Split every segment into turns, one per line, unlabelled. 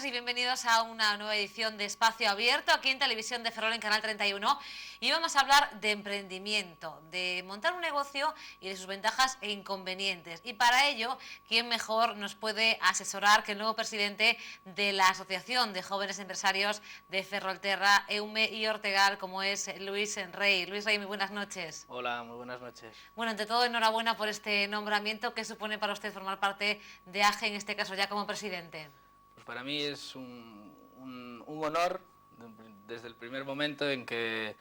Y bienvenidos a una nueva edición de Espacio Abierto aquí en Televisión de Ferrol en Canal 31, y vamos a hablar de emprendimiento, de montar un negocio y de sus ventajas e inconvenientes. Y para ello, ¿quién mejor nos puede asesorar que el nuevo presidente de la Asociación de Jóvenes Empresarios de Ferrolterra, Eume y Ortegal, como es Luis Rey? Luis Rey, muy buenas noches.
Hola, muy buenas noches.
Bueno, ante todo, enhorabuena por este nombramiento. ¿Qué supone para usted formar parte de AGE, en este caso ya como presidente?
Pues para mí es un honor desde el primer momento en que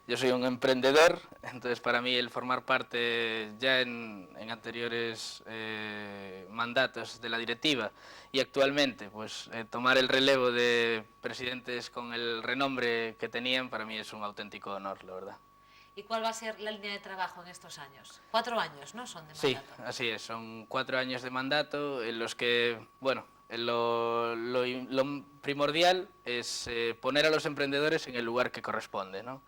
yo soy un emprendedor. Entonces para mí el formar parte ya en anteriores mandatos de la directiva y actualmente pues tomar el relevo de presidentes con el renombre que tenían, para mí es un auténtico honor, la verdad.
¿Y cuál va a ser la línea de trabajo en estos años? 4 años, ¿no? Son de mandato.
Sí, así es, son 4 años de mandato en los que, bueno, lo primordial es poner a los emprendedores en el lugar que corresponde, ¿no?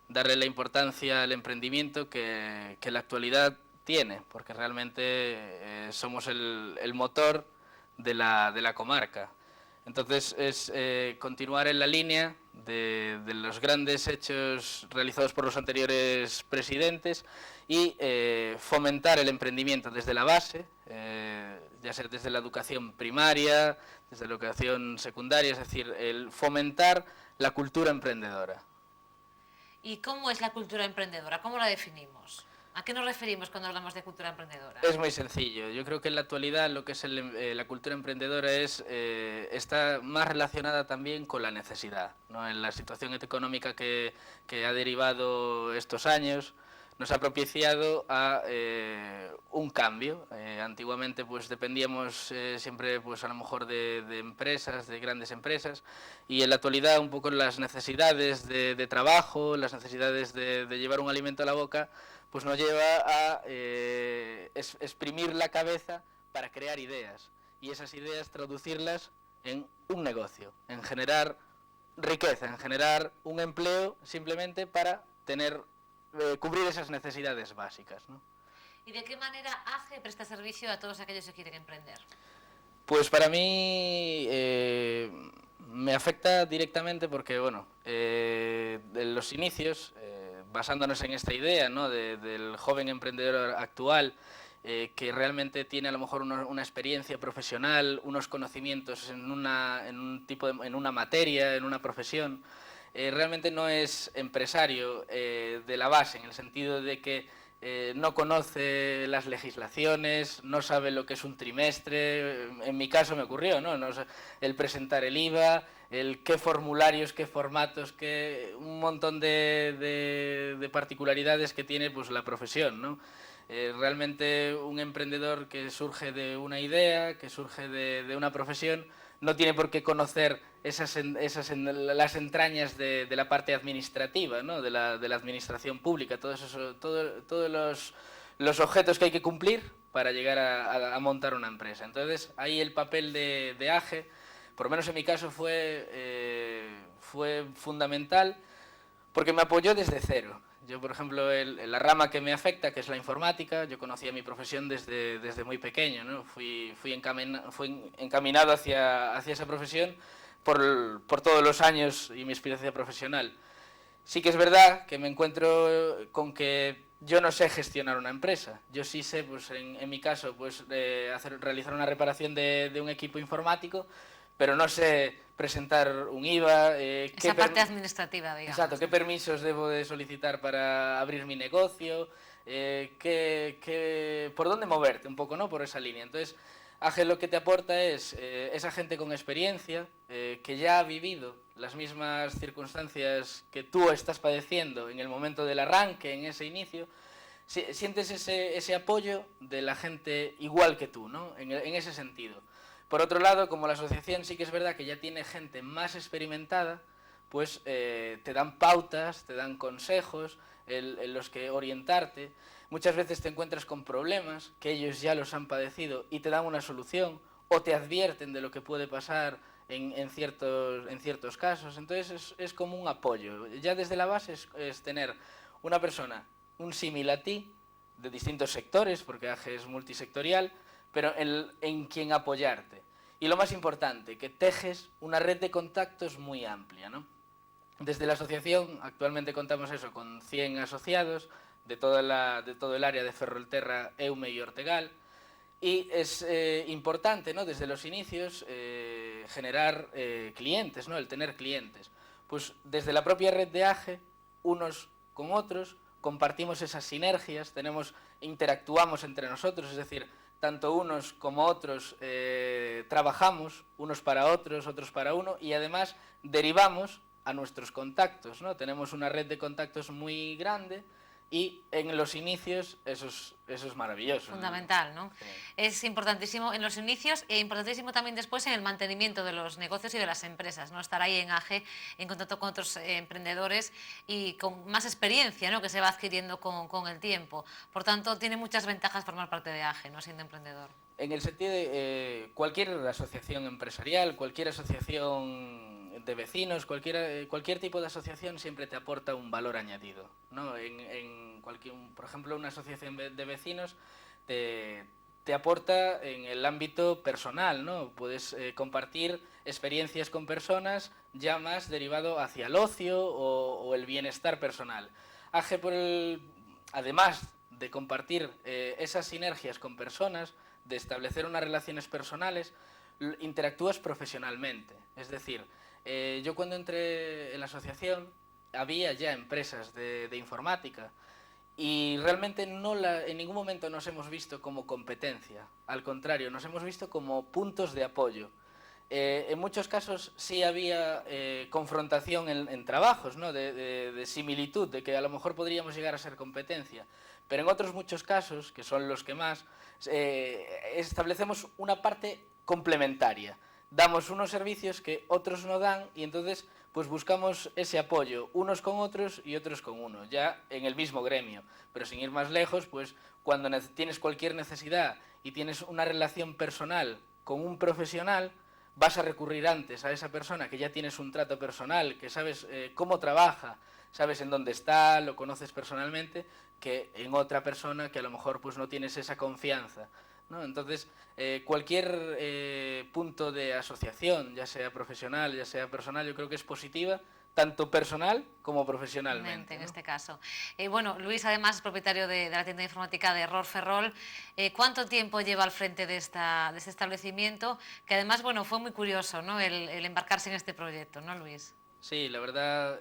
Darle la importancia al emprendimiento que la actualidad tiene, porque realmente somos el motor de la comarca. Entonces es continuar en la línea de los grandes hechos realizados por los anteriores presidentes y fomentar el emprendimiento desde la base, ya sea desde la educación primaria, desde la educación secundaria, es decir, el fomentar la cultura emprendedora.
¿Y cómo es la cultura emprendedora? ¿Cómo la definimos? ¿A qué nos referimos cuando hablamos de cultura emprendedora?
Es muy sencillo. Yo creo que en la actualidad lo que es la cultura emprendedora está más relacionada también con la necesidad, ¿no? En la situación económica que ha derivado estos años, nos ha propiciado a un cambio. Antiguamente pues dependíamos siempre pues a lo mejor de empresas, de grandes empresas, y en la actualidad un poco las necesidades de trabajo, las necesidades de llevar un alimento a la boca, pues nos lleva a exprimir la cabeza para crear ideas, y esas ideas traducirlas en un negocio, en generar riqueza, en generar un empleo simplemente para cubrir esas necesidades básicas, ¿no?
¿Y de qué manera AGE presta servicio a todos aquellos que quieren emprender?
Pues para mí me afecta directamente porque, bueno, de los inicios, basándonos en esta idea, ¿no?, del joven emprendedor actual, que realmente tiene a lo mejor una experiencia profesional, unos conocimientos en una materia, en una profesión, realmente no es empresario de la base, en el sentido de que no conoce las legislaciones, no sabe lo que es un trimestre. En mi caso me ocurrió, ¿no? El presentar el IVA, el qué formularios, qué formatos, un montón de particularidades que tiene pues la profesión, ¿no? Realmente un emprendedor que surge de una idea, que surge de una profesión, no tiene por qué conocer las entrañas de la parte administrativa, ¿no?, de la administración pública, todos los objetos que hay que cumplir para llegar a montar una empresa. Entonces, ahí el papel de AGE, por lo menos en mi caso, fue fundamental, porque me apoyó desde cero. Yo, por ejemplo, la rama que me afecta, que es la informática, yo conocía mi profesión desde muy pequeño, ¿no? Fui encaminado hacia esa profesión por todos los años y mi experiencia profesional. Sí que es verdad que me encuentro con que yo no sé gestionar una empresa. Yo sí sé, pues en mi caso, pues realizar una reparación de un equipo informático, pero no sé presentar un IVA.
Esa parte administrativa, digamos.
Exacto, qué permisos debo de solicitar para abrir mi negocio, por dónde moverte un poco, ¿no?, por esa línea. Entonces, AGE lo que te aporta es esa gente con experiencia, que ya ha vivido las mismas circunstancias que tú estás padeciendo en el momento del arranque, en ese inicio. Sientes ese apoyo de la gente igual que tú, ¿no?, en ese sentido. Por otro lado, como la asociación sí que es verdad que ya tiene gente más experimentada, pues te dan pautas, te dan consejos en los que orientarte. Muchas veces te encuentras con problemas que ellos ya los han padecido y te dan una solución, o te advierten de lo que puede pasar en ciertos casos. Entonces es como un apoyo. Ya desde la base es tener una persona, un símil a ti, de distintos sectores, porque AGE es multisectorial, pero en quien apoyarte. Y lo más importante, que tejes una red de contactos muy amplia, ¿no? Desde la asociación actualmente contamos eso con 100 asociados de todo el área de Ferrolterra, Eume y Ortegal, y es importante, ¿no?, desde los inicios generar clientes, ¿no?, el tener clientes. Pues desde la propia red de AGE, unos con otros, compartimos esas sinergias, interactuamos entre nosotros, es decir, tanto unos como otros trabajamos, unos para otros, otros para uno, y además derivamos a nuestros contactos, ¿no? Tenemos una red de contactos muy grande y en los inicios eso es maravilloso.
Fundamental, ¿no?
Sí.
Es importantísimo en los inicios e importantísimo también después en el mantenimiento de los negocios y de las empresas, ¿no? Estar ahí en AGE, en contacto con otros emprendedores y con más experiencia, ¿no?, que se va adquiriendo con el tiempo. Por tanto, tiene muchas ventajas formar parte de AGE, ¿no?, siendo emprendedor.
En el sentido de cualquier asociación empresarial, cualquier asociación de vecinos, cualquier tipo de asociación siempre te aporta un valor añadido, ¿no? Por ejemplo, una asociación de vecinos te aporta en el ámbito personal, ¿no? Puedes compartir experiencias con personas ya más derivado hacia el ocio o el bienestar personal. AGE, además de compartir esas sinergias con personas, de establecer unas relaciones personales, interactúas profesionalmente. Es decir, yo cuando entré en la asociación había ya empresas de informática y realmente en ningún momento nos hemos visto como competencia. Al contrario, nos hemos visto como puntos de apoyo. En muchos casos sí había confrontación en trabajos, ¿no?, de similitud, de que a lo mejor podríamos llegar a ser competencia. Pero en otros muchos casos, que son los que más, establecemos una parte complementaria. Damos unos servicios que otros no dan y entonces pues buscamos ese apoyo, unos con otros y otros con uno, ya en el mismo gremio. Pero sin ir más lejos, pues cuando tienes cualquier necesidad y tienes una relación personal con un profesional, vas a recurrir antes a esa persona que ya tienes un trato personal, que sabes cómo trabaja, sabes en dónde está, lo conoces personalmente, que en otra persona que a lo mejor pues no tienes esa confianza, ¿no? Entonces, cualquier punto de asociación, ya sea profesional, ya sea personal, yo creo que es positiva, tanto personal como profesionalmente,
En
¿no?
este caso. Bueno, Luis además es propietario de la tienda de informática de Error Ferrol. ¿Cuánto tiempo lleva al frente de este establecimiento? Que además, bueno, fue muy curioso, ¿no?, el embarcarse en este proyecto, ¿no, Luis?
Sí, la verdad,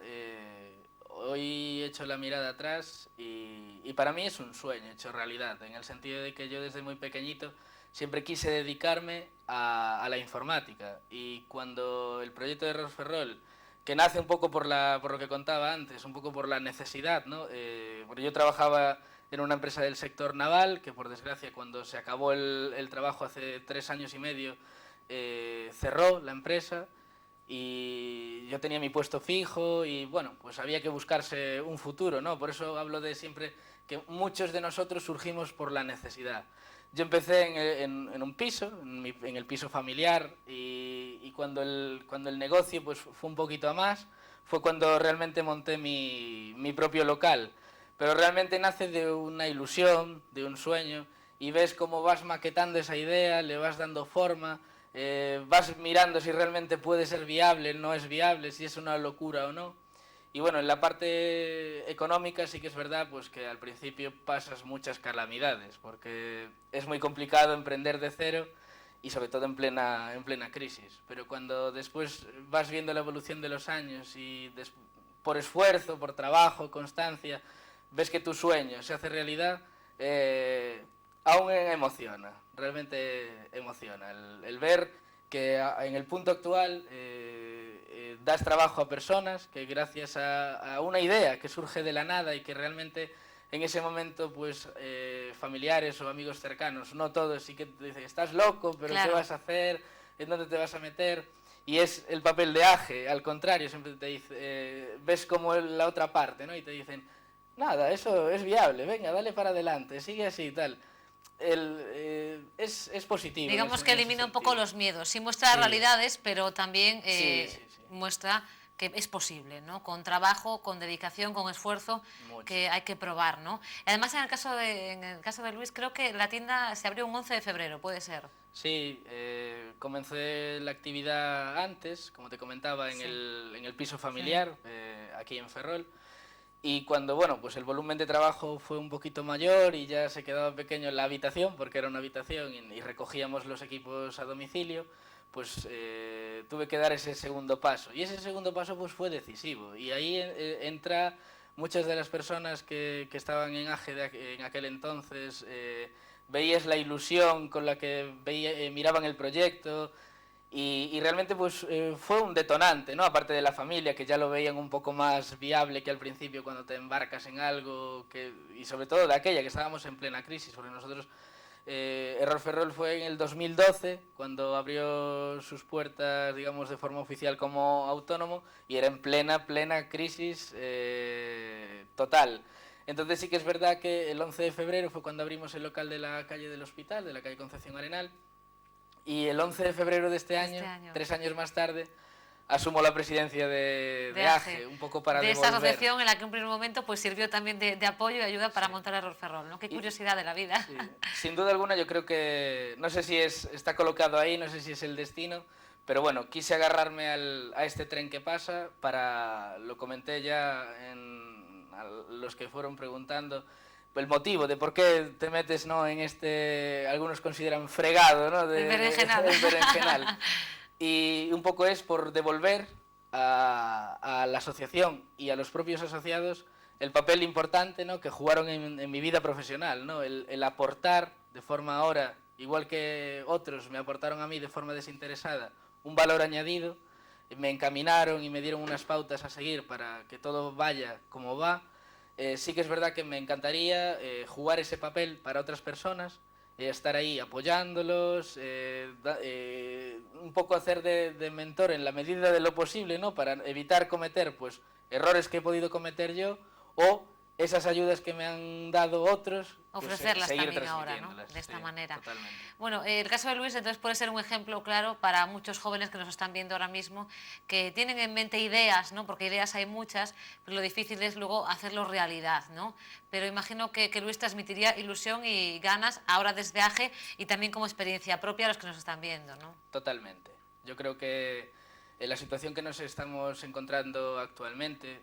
hoy he hecho la mirada atrás y para mí es un sueño hecho realidad, en el sentido de que yo desde muy pequeñito siempre quise dedicarme a la informática y cuando el proyecto de Error Ferrol, que nace un poco por lo que contaba antes, un poco por la necesidad, ¿no? Porque yo trabajaba en una empresa del sector naval, que por desgracia cuando se acabó el trabajo hace 3 años y medio, cerró la empresa y yo tenía mi puesto fijo y bueno, pues había que buscarse un futuro, ¿no? Por eso hablo de siempre que muchos de nosotros surgimos por la necesidad. Yo empecé en un piso, en el piso familiar y cuando el negocio pues fue un poquito a más, fue cuando realmente monté mi propio local. Pero realmente nace de una ilusión, de un sueño, y ves cómo vas maquetando esa idea, le vas dando forma, vas mirando si realmente puede ser viable, no es viable, si es una locura o no. Y bueno, en la parte económica sí que es verdad pues que al principio pasas muchas calamidades, porque es muy complicado emprender de cero y sobre todo en plena crisis. Pero cuando después vas viendo la evolución de los años y por esfuerzo, por trabajo, constancia, ves que tu sueño se hace realidad, aún emociona, realmente emociona. El ver que en el punto actual das trabajo a personas que gracias a una idea que surge de la nada y que realmente en ese momento pues familiares o amigos cercanos, no todos, sí que te dicen, estás loco, pero
Claro.
¿qué vas a hacer? ¿En dónde te vas a meter? Y es el papel de AGE, al contrario, siempre te dice, ves como la otra parte, ¿no? Y te dicen, nada, eso es viable, venga, dale para adelante, sigue así y tal. es positivo.
Digamos que elimina un poco los miedos, sí muestra realidades, pero también muestra que es posible, ¿no? Con trabajo, con dedicación, con esfuerzo, que hay que probar, ¿no? Además, en el caso de Luis, creo que la tienda se abrió un 11 de febrero, ¿puede ser?
Sí, comencé la actividad antes, como te comentaba, en el piso familiar, aquí en Ferrol. Y cuando, bueno, pues el volumen de trabajo fue un poquito mayor y ya se quedaba pequeño en la habitación, porque era una habitación y recogíamos los equipos a domicilio, pues tuve que dar ese segundo paso. Y ese segundo paso pues fue decisivo. Y ahí entra muchas de las personas que estaban en AGE en aquel entonces, veías la ilusión con la que miraban el proyecto. Y realmente pues fue un detonante, ¿no? Aparte de la familia, que ya lo veían un poco más viable que al principio cuando te embarcas en algo, y sobre todo de aquella, que estábamos en plena crisis, porque nosotros, Error Ferrol fue en el 2012, cuando abrió sus puertas, digamos, de forma oficial como autónomo, y era en plena crisis total. Entonces sí que es verdad que el 11 de febrero fue cuando abrimos el local de la calle del Hospital, de la calle Concepción Arenal. Y el 11 de febrero de este año, 3 años más tarde, asumo la presidencia de AGE, un poco para devolver.
Esta asociación en la que en un primer momento pues sirvió también de apoyo y ayuda para montar Error Ferrol, ¿no? Qué curiosidad de la vida.
Sí. Sin duda alguna yo creo que, no sé si está colocado ahí, no sé si es el destino, pero bueno, quise agarrarme a este tren que pasa lo comenté ya a los que fueron preguntando, el motivo de por qué te metes, ¿no?, en algunos consideran fregado, ¿no?,
el berenjenal.
El berenjenal. Y un poco es por devolver a la asociación y a los propios asociados el papel importante, ¿no?, que jugaron en mi vida profesional, ¿no?, el aportar de forma ahora, igual que otros me aportaron a mí de forma desinteresada, un valor añadido, me encaminaron y me dieron unas pautas a seguir para que todo vaya como va. Sí que es verdad que me encantaría jugar ese papel para otras personas, estar ahí apoyándolos, un poco hacer de mentor en la medida de lo posible, ¿no?, para evitar cometer pues errores que he podido cometer yo, o esas ayudas que me han dado otros,
ofrecerlas
pues,
también ahora, ¿no?, de esta manera.
Totalmente.
Bueno, el caso de Luis entonces puede ser un ejemplo claro para muchos jóvenes que nos están viendo ahora mismo, que tienen en mente ideas, ¿no?, porque ideas hay muchas, pero lo difícil es luego hacerlo realidad, ¿no? Pero imagino que Luis transmitiría ilusión y ganas ahora desde AGE y también como experiencia propia a los que nos están viendo, ¿no?
Totalmente. Yo creo que en la situación que nos estamos encontrando actualmente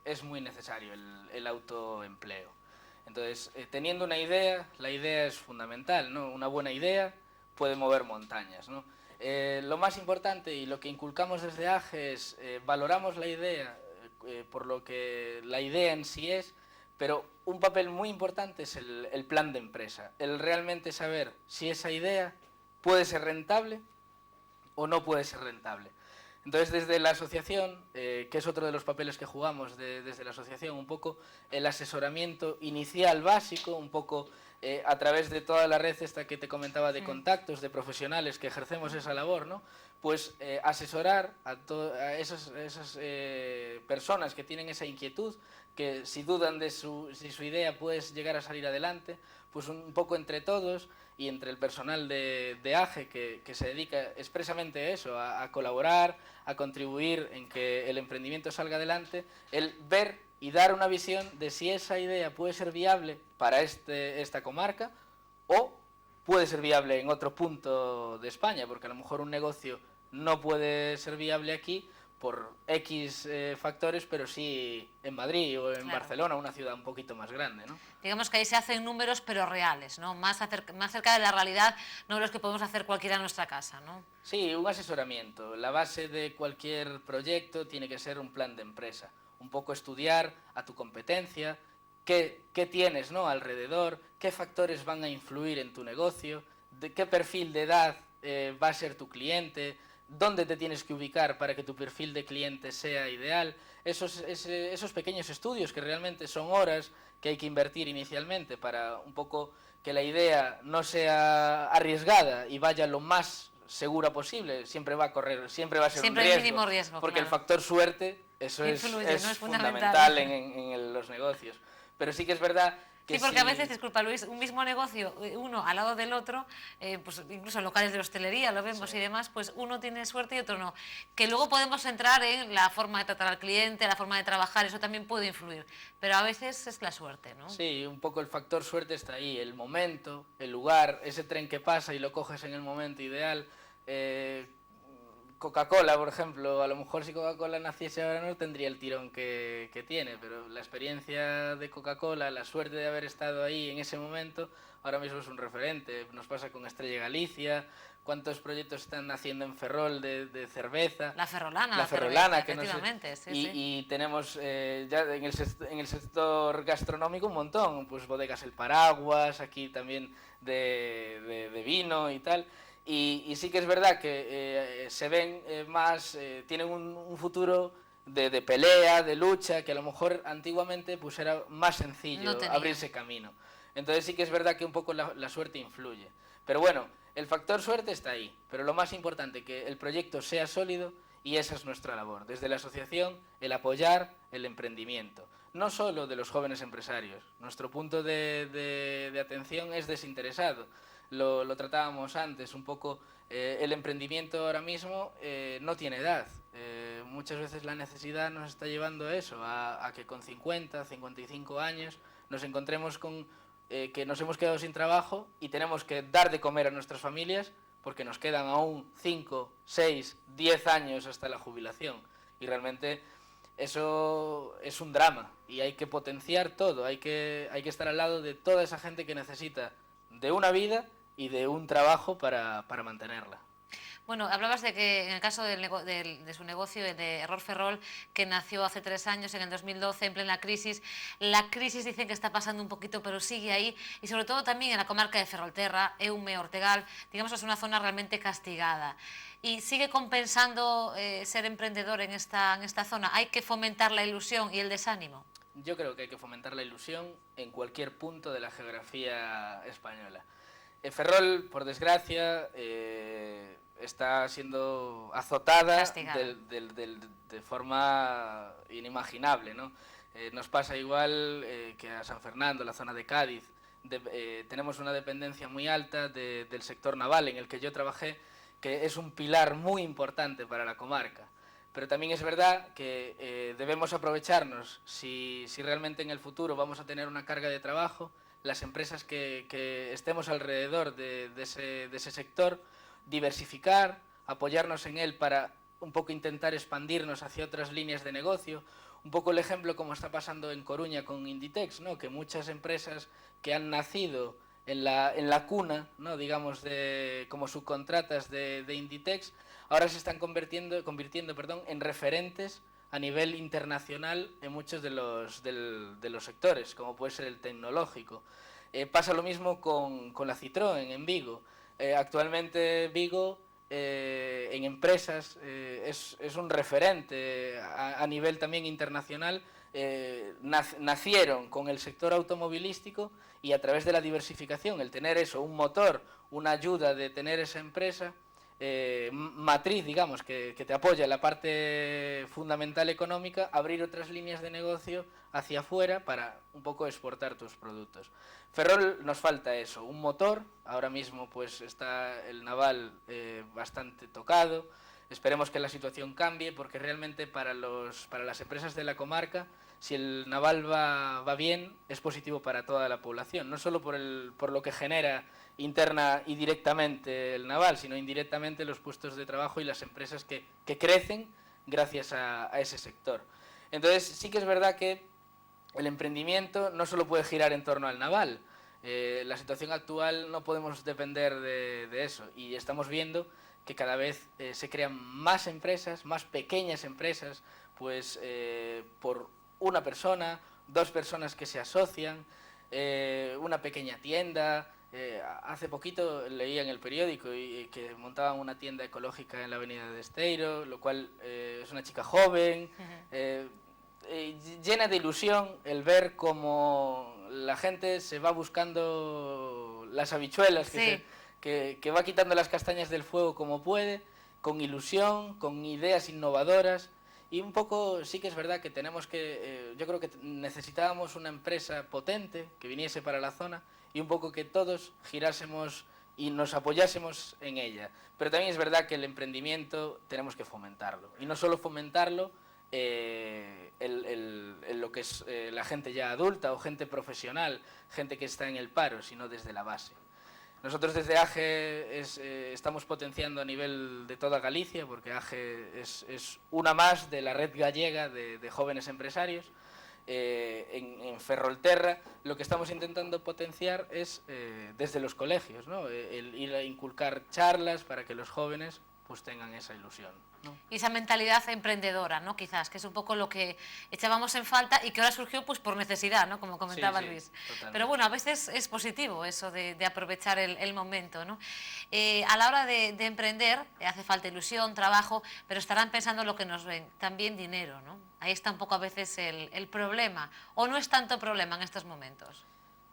es muy necesario el autoempleo. Entonces, teniendo una idea, la idea es fundamental, ¿no? Una buena idea puede mover montañas, ¿no? Lo más importante y lo que inculcamos desde AGE es valoramos la idea por lo que la idea en sí es, pero un papel muy importante es el plan de empresa, el realmente saber si esa idea puede ser rentable o no puede ser rentable. Entonces, desde la asociación, que es otro de los papeles que jugamos desde la asociación, un poco el asesoramiento inicial básico, un poco a través de toda la red esta que te comentaba de contactos, de profesionales que ejercemos esa labor, ¿no? Pues asesorar a esas personas que tienen esa inquietud, que si dudan de si su idea puede llegar a salir adelante, pues un poco entre todos y entre el personal de AGE que se dedica expresamente a eso, a colaborar, a contribuir en que el emprendimiento salga adelante, el ver y dar una visión de si esa idea puede ser viable para esta comarca o puede ser viable en otro punto de España, porque a lo mejor un negocio no puede ser viable aquí por X factores, pero sí en Madrid o en Barcelona, una ciudad un poquito más grande, ¿no?
Digamos que ahí se hacen números pero reales, ¿no? Más cerca de la realidad, no los que podemos hacer cualquiera en nuestra casa, ¿no?
Sí, un asesoramiento. La base de cualquier proyecto tiene que ser un plan de empresa. Un poco estudiar a tu competencia, qué tienes, ¿no?, alrededor, qué factores van a influir en tu negocio, de qué perfil de edad va a ser tu cliente, dónde te tienes que ubicar para que tu perfil de cliente sea ideal. Esos pequeños estudios que realmente son horas que hay que invertir inicialmente para un poco que la idea no sea arriesgada y vaya lo más segura posible, siempre va a ser un riesgo,
el mínimo riesgo,
porque
claro.
El factor suerte, eso
influye,
es
¿no? Es
fundamental en los negocios. Pero sí que es verdad
Sí, porque a veces, disculpa Luis, un mismo negocio, uno al lado del otro, pues incluso en locales de hostelería lo vemos y demás, pues uno tiene suerte y otro no. Que luego podemos entrar en la forma de tratar al cliente, la forma de trabajar, eso también puede influir, pero a veces es la suerte, ¿no?
Sí, un poco el factor suerte está ahí, el momento, el lugar, ese tren que pasa y lo coges en el momento ideal. Coca-Cola, por ejemplo, a lo mejor si Coca-Cola naciese ahora no tendría el tirón que tiene, pero la experiencia de Coca-Cola, la suerte de haber estado ahí en ese momento, ahora mismo es un referente. Nos pasa con Estrella Galicia, cuántos proyectos están naciendo en Ferrol de cerveza.
La ferrolana,
la ferrolana,
cerveza,
que no sé,
efectivamente, sí.
y tenemos ya en el sector gastronómico un montón, pues bodegas El Paraguas, aquí también de vino y tal. Y sí que es verdad que se ven más, tienen un futuro de pelea, de lucha, que a lo mejor antiguamente pues era más sencillo abrirse camino. Entonces sí que es verdad que un poco la suerte influye. Pero bueno, el factor suerte está ahí, pero lo más importante, que el proyecto sea sólido, y esa es nuestra labor. Desde la asociación, el apoyar el emprendimiento. No solo de los jóvenes empresarios. Nuestro punto de atención es desinteresado. Lo tratábamos antes, un poco el emprendimiento ahora mismo no tiene edad. Muchas veces la necesidad nos está llevando a eso, a que con 50, 55 años nos encontremos con que nos hemos quedado sin trabajo y tenemos que dar de comer a nuestras familias porque nos quedan aún 5, 6, 10 años hasta la jubilación. Y realmente eso es un drama y hay que potenciar todo, hay que estar al lado de toda esa gente que necesita de una vida y de un trabajo para mantenerla.
Bueno, hablabas de que en el caso de su negocio, de Error Ferrol, que nació hace 3 años, en el 2012, en plena crisis, la crisis dicen que está pasando un poquito, pero sigue ahí, y sobre todo también en la comarca de Ferrolterra, Eume, Ortegal, digamos que es una zona realmente castigada. Y sigue compensando ser emprendedor en esta zona. ¿Hay que fomentar la ilusión y el desánimo?
Yo creo que hay que fomentar la ilusión en cualquier punto de la geografía española. Ferrol, por desgracia, está siendo azotada de forma inimaginable, ¿no? Nos pasa igual que a San Fernando, la zona de Cádiz. Tenemos una dependencia muy alta del sector naval, en el que yo trabajé, que es un pilar muy importante para la comarca. Pero también es verdad que debemos aprovecharnos, si realmente en el futuro vamos a tener una carga de trabajo, las empresas que estemos alrededor de ese sector, diversificar, apoyarnos en él para un poco intentar expandirnos hacia otras líneas de negocio. Un poco el ejemplo como está pasando en Coruña con Inditex, ¿no? Que muchas empresas que han nacido en la cuna, ¿no? Digamos, como subcontratas de Inditex, ahora se están convirtiendo en referentes a nivel internacional en muchos de los sectores, como puede ser el tecnológico. Pasa lo mismo con la Citroën en Vigo. Actualmente Vigo en empresas es un referente a nivel también internacional. Nacieron con el sector automovilístico y a través de la diversificación, el tener eso, un motor, una ayuda de tener esa empresa matriz, digamos, que te apoya en la parte fundamental económica, abrir otras líneas de negocio hacia afuera para un poco exportar tus productos. Ferrol nos falta eso, un motor. Ahora mismo pues está el naval bastante tocado. Esperemos que la situación cambie, porque realmente para las empresas de la comarca, si el naval va bien, es positivo para toda la población, no solo por lo que genera interna y directamente el naval, sino indirectamente los puestos de trabajo y las empresas que crecen gracias a ese sector. Entonces sí que es verdad que el emprendimiento no solo puede girar en torno al naval. La situación actual no podemos depender de eso, y estamos viendo que cada vez se crean más empresas, más pequeñas empresas, pues por una persona, 2 personas que se asocian, una pequeña tienda. Hace poquito leía en el periódico que montaban una tienda ecológica en la avenida de Esteiro, lo cual es una chica joven, llena de ilusión el ver cómo la gente se va buscando las habichuelas,
sí,
que va quitando las castañas del fuego como puede, con ilusión, con ideas innovadoras. Y un poco sí que es verdad que tenemos que, yo creo que necesitábamos una empresa potente que viniese para la zona y un poco que todos girásemos y nos apoyásemos en ella. Pero también es verdad que el emprendimiento tenemos que fomentarlo. Y no solo fomentarlo lo que es la gente ya adulta o gente profesional, gente que está en el paro, sino desde la base. Nosotros desde AGE estamos potenciando a nivel de toda Galicia, porque AGE es una más de la red gallega de jóvenes empresarios. En Ferrolterra lo que estamos intentando potenciar es desde los colegios, ¿no? El ir a inculcar charlas para que los jóvenes pues tengan esa ilusión, ¿no?
Y esa mentalidad emprendedora, ¿no? Quizás, que es un poco lo que echábamos en falta y que ahora surgió pues por necesidad, ¿no? Como comentaba Luis.
Totalmente.
Pero bueno, a veces es positivo eso de aprovechar el momento, ¿no? A la hora de emprender hace falta ilusión, trabajo, pero estarán pensando en lo que nos ven, también dinero, ¿no? Ahí está un poco a veces el problema, o no es tanto problema en estos momentos.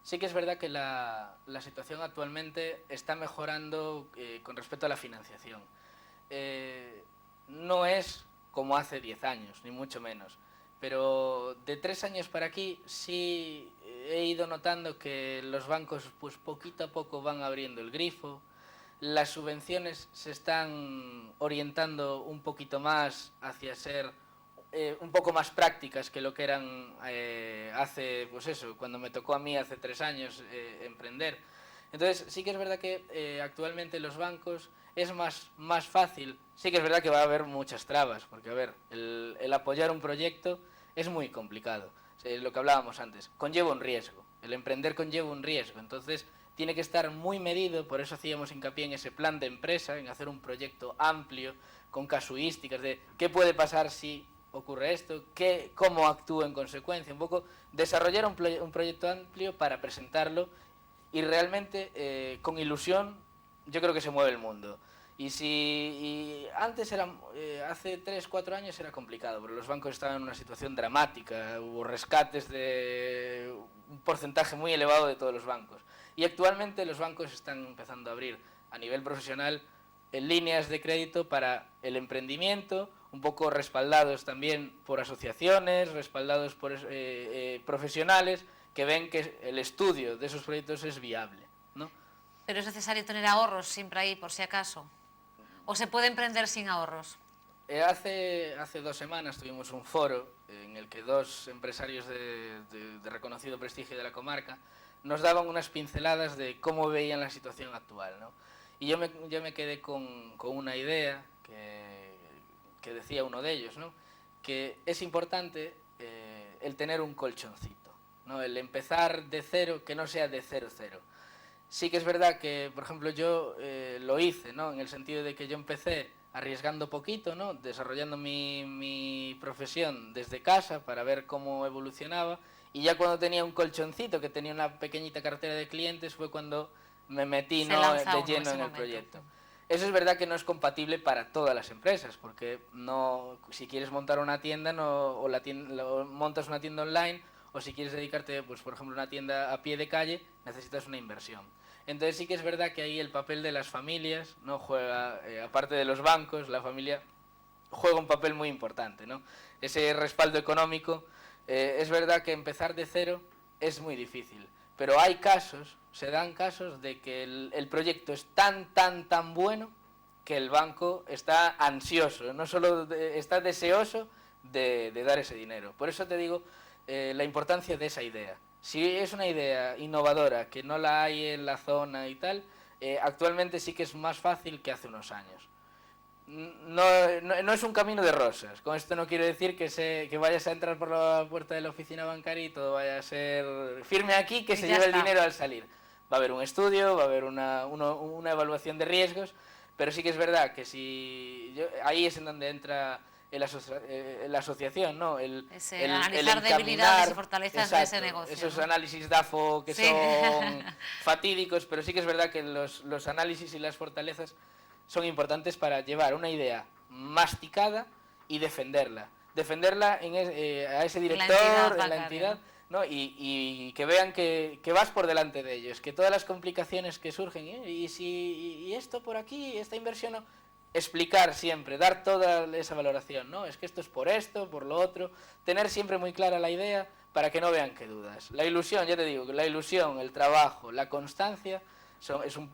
Sí que es verdad que la situación actualmente está mejorando con respecto a la financiación. No es como hace 10 años, ni mucho menos, pero de 3 años para aquí sí he ido notando que los bancos pues poquito a poco van abriendo el grifo, las subvenciones se están orientando un poquito más hacia ser un poco más prácticas que lo que eran hace, pues eso, cuando me tocó a mí hace 3 años emprender. Entonces sí que es verdad que actualmente los bancos es más fácil. Sí que es verdad que va a haber muchas trabas, porque a ver, el apoyar un proyecto es muy complicado. Lo que hablábamos antes, conlleva un riesgo. El emprender conlleva un riesgo, entonces tiene que estar muy medido, por eso hacíamos hincapié en ese plan de empresa, en hacer un proyecto amplio, con casuísticas de qué puede pasar si ocurre esto, cómo actúo en consecuencia, un poco desarrollar un proyecto amplio para presentarlo y realmente con ilusión yo creo que se mueve el mundo. Y antes era, hace 3, 4 años era complicado, porque los bancos estaban en una situación dramática, hubo rescates de un porcentaje muy elevado de todos los bancos. Y actualmente los bancos están empezando a abrir a nivel profesional en líneas de crédito para el emprendimiento, un poco respaldados también por asociaciones, respaldados por profesionales que ven que el estudio de esos proyectos es viable, ¿no?
Pero es necesario tener ahorros siempre ahí, por si acaso. ¿O se puede emprender sin ahorros?
Hace 2 semanas tuvimos un foro en el que 2 empresarios de reconocido prestigio de la comarca nos daban unas pinceladas de cómo veían la situación actual, ¿no? Y yo me quedé con una idea que decía uno de ellos, ¿no? Que es importante el tener un colchoncito, ¿no? El empezar de cero, que no sea de 0-0. Sí que es verdad que, por ejemplo, yo lo hice, ¿no? En el sentido de que yo empecé arriesgando poquito, ¿no? Desarrollando mi profesión desde casa para ver cómo evolucionaba, y ya cuando tenía un colchoncito, que tenía una pequeñita cartera de clientes, fue cuando me metí, ¿no?, de lleno en el proyecto. Eso es verdad que no es compatible para todas las empresas, porque no, si quieres montar una tienda, montas una tienda online, o si quieres dedicarte, pues por ejemplo, a una tienda a pie de calle, necesitas una inversión. Entonces sí que es verdad que ahí el papel de las familias no juega, aparte de los bancos, la familia juega un papel muy importante, ¿no? Ese respaldo económico, es verdad que empezar de cero es muy difícil, pero hay casos, se dan casos de que el proyecto es tan bueno que el banco está ansioso, no solo está deseoso de dar ese dinero. Por eso te digo la importancia de esa idea. Si es una idea innovadora, que no la hay en la zona y tal, actualmente sí que es más fácil que hace unos años. No es un camino de rosas. Con esto no quiero decir que vayas a entrar por la puerta de la oficina bancaria y todo vaya a ser firme aquí, que se lleve el dinero al salir. Va a haber un estudio, va a haber una evaluación de riesgos, pero sí que es verdad que ahí es en donde entra la asociación, ¿no?
Analizar debilidades y fortalezas de ese negocio.
Esos
¿no?
análisis DAFO que son fatídicos, pero sí que es verdad que los análisis y las fortalezas son importantes para llevar una idea masticada y defenderla. Defenderla a ese director, en la entidad, ¿no? Y que vean que vas por delante de ellos, que todas las complicaciones que surgen, y esto por aquí, esta inversión, no, explicar siempre, dar toda esa valoración, ¿no? Es que esto es por esto, por lo otro, tener siempre muy clara la idea para que no vean que dudas. La ilusión, ya te digo, la ilusión, el trabajo, la constancia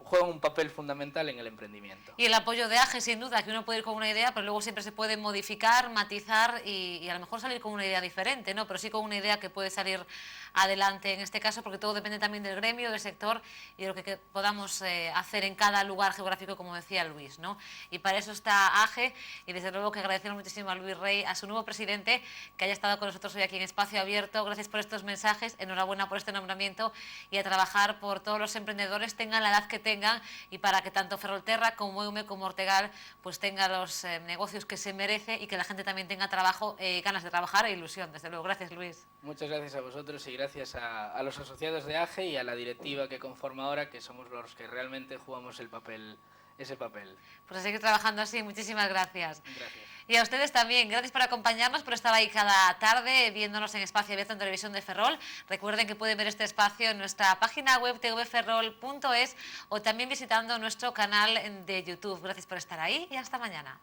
juegan un papel fundamental en el emprendimiento.
Y el apoyo de AGE, sin duda, que uno puede ir con una idea, pero luego siempre se puede modificar, matizar y a lo mejor salir con una idea diferente, ¿no? Pero sí con una idea que puede salir adelante en este caso, porque todo depende también del gremio, del sector y de lo que podamos hacer en cada lugar geográfico, como decía Luis, ¿no? Y para eso está AGE y desde luego que agradecemos muchísimo a Luis Rey, a su nuevo presidente, que haya estado con nosotros hoy aquí en Espacio Abierto. Gracias por estos mensajes, enhorabuena por este nombramiento y a trabajar por todos los emprendedores, tengan la edad que tengan, y para que tanto Ferrolterra como EUME como Ortegal pues tengan los negocios que se merece y que la gente también tenga trabajo, ganas de trabajar e ilusión, desde luego. Gracias, Luis.
Muchas gracias a vosotros y gracias a los asociados de AGE y a la directiva que conforma ahora, que somos los que realmente jugamos ese papel.
Pues a seguir trabajando así, muchísimas gracias.
Gracias.
Y a ustedes también, gracias por acompañarnos, por estar ahí cada tarde viéndonos en Espacio Abierto en Televisión de Ferrol. Recuerden que pueden ver este espacio en nuestra página web tvferrol.es o también visitando nuestro canal de YouTube. Gracias por estar ahí y hasta mañana.